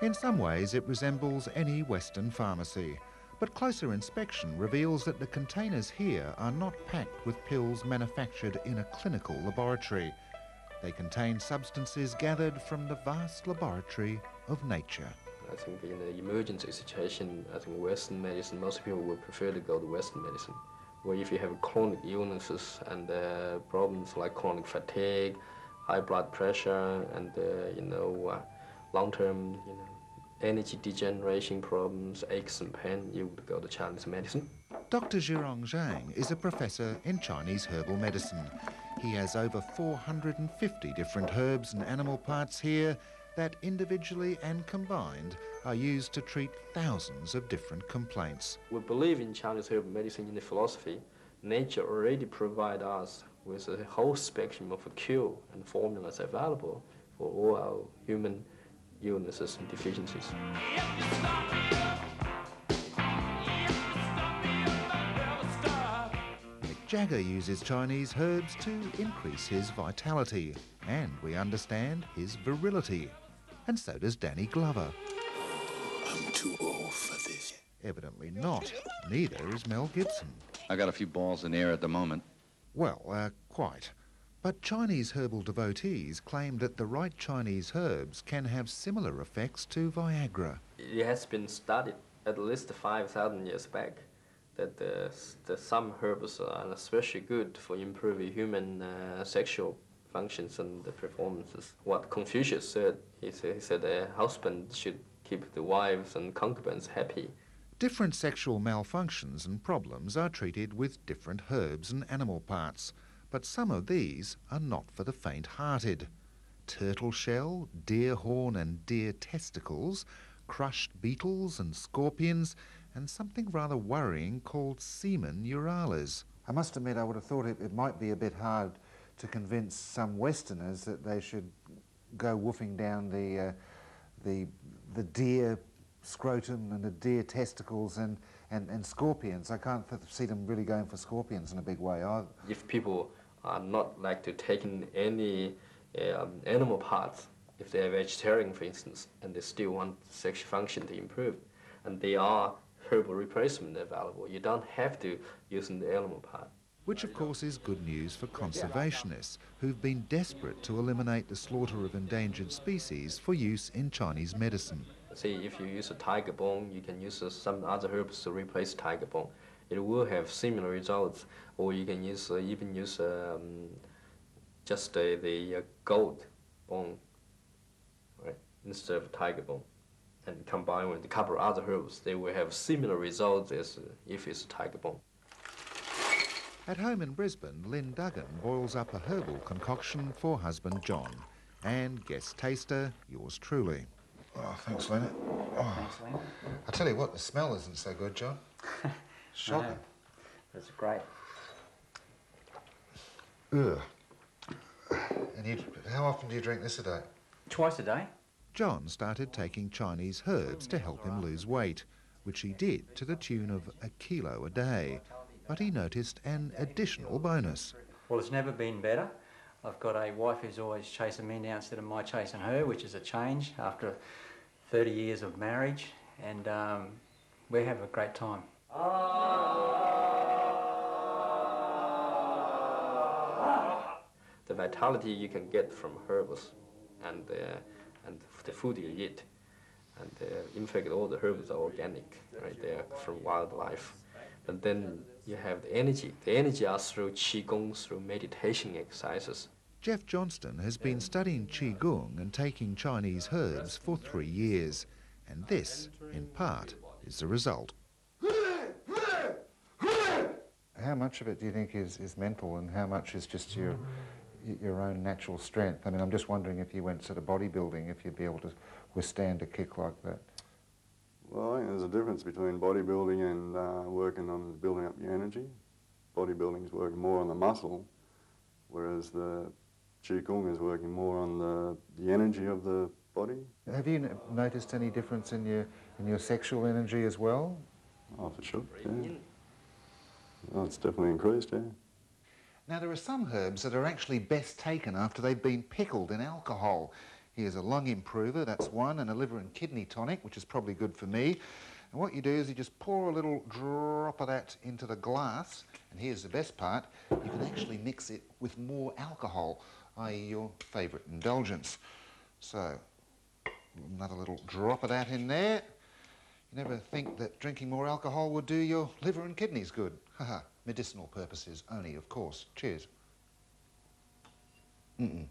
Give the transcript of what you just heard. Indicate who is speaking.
Speaker 1: In some ways, it resembles any Western pharmacy, but closer inspection reveals that the containers here are not packed with pills manufactured in a clinical laboratory. They contain substances gathered from the vast laboratory of nature.
Speaker 2: I think in the emergency situation, I think Western medicine, most people would prefer to go to Western medicine. Where if you have chronic illnesses and problems like chronic fatigue, high blood pressure, and long-term energy degeneration problems, aches and pain, you would go to Chinese medicine.
Speaker 1: Dr. Jirong Zhang is a professor in Chinese herbal medicine. He has over 450 different herbs and animal parts here that individually and combined are used to treat thousands of different complaints.
Speaker 2: We believe in Chinese herbal medicine in the philosophy. Nature already provides us with a whole spectrum of cure and formulas available for all our human illnesses and deficiencies.
Speaker 1: Jagger uses Chinese herbs to increase his vitality and, we understand, his virility. And so does Danny Glover.
Speaker 3: I'm too old for this.
Speaker 1: Evidently not. Neither is Mel Gibson.
Speaker 4: I got a few balls in the air at the moment.
Speaker 1: Well, quite. But Chinese herbal devotees claim that the right Chinese herbs can have similar effects to Viagra.
Speaker 2: It has been studied at least 5,000 years back that some herbs are especially good for improving human sexual functions and performances. What Confucius said, he said a husband should keep the wives and concubines happy.
Speaker 1: Different sexual malfunctions and problems are treated with different herbs and animal parts, but some of these are not for the faint-hearted. Turtle shell, deer horn and deer testicles, crushed beetles and scorpions, and something rather worrying called semen urales. I must admit I would have thought it might be a bit hard to convince some Westerners that they should go woofing down the deer scrotum and the deer testicles and scorpions. I can't see them really going for scorpions in a big way either.
Speaker 2: If people are not like to take in any animal parts, if they are vegetarian, for instance, and they still want sexual function to improve, and they are herbal replacement available, you don't have to use the animal part.
Speaker 1: Which of course is good news for conservationists who've been desperate to eliminate the slaughter of endangered species for use in Chinese medicine.
Speaker 2: Say if you use a tiger bone, you can use some other herbs to replace tiger bone. It will have similar results. Or you can use even use just the goat bone, right, instead of tiger bone, and combine with a couple of other herbs. They will have similar results as if it's a tiger bone.
Speaker 1: At home in Brisbane, Lynn Duggan boils up a herbal concoction for husband John, and guest taster, yours truly. Oh, thanks, Lynn. Oh.
Speaker 5: Thanks, Lynn.
Speaker 1: I tell you what, the smell isn't so good, John. Shocking.
Speaker 5: That's great.
Speaker 1: Ugh. And how often do you drink this a day?
Speaker 5: Twice a day.
Speaker 1: John started taking Chinese herbs to help him lose weight, which he did to the tune of 1 kilo a day. But he noticed an additional bonus.
Speaker 5: Well, it's never been better. I've got a wife who's always chasing me now instead of my chasing her, which is a change after 30 years of marriage, and we have a great time.
Speaker 2: The vitality you can get from herbs and the food you eat, and in fact all the herbs are organic, right? They are from wildlife. And then you have the energy. The energy are through Qigong, through meditation exercises.
Speaker 1: Jeff Johnston has been studying Qigong and taking Chinese herbs for 3 years, and this, in part, is the result. How much of it do you think is mental and how much is just your own natural strength? I mean, I'm just wondering if you went sort of bodybuilding, if you'd be able to withstand a kick like that.
Speaker 6: Well, I think there's a difference between bodybuilding and working on building up your energy. Bodybuilding is working more on the muscle, whereas the Qigong is working more on the energy of the body.
Speaker 1: Have you noticed any difference in your sexual energy as well?
Speaker 6: Oh, for sure, yeah. Oh, it's definitely increased, yeah.
Speaker 1: Now, there are some herbs that are actually best taken after they've been pickled in alcohol. Here's a lung improver, that's one, and a liver and kidney tonic, which is probably good for me. And what you do is you just pour a little drop of that into the glass, and here's the best part, you can actually mix it with more alcohol, i.e. your favourite indulgence. So, another little drop of that in there. You never think that drinking more alcohol would do your liver and kidneys good. Haha, medicinal purposes only, of course. Cheers. Mm-mm.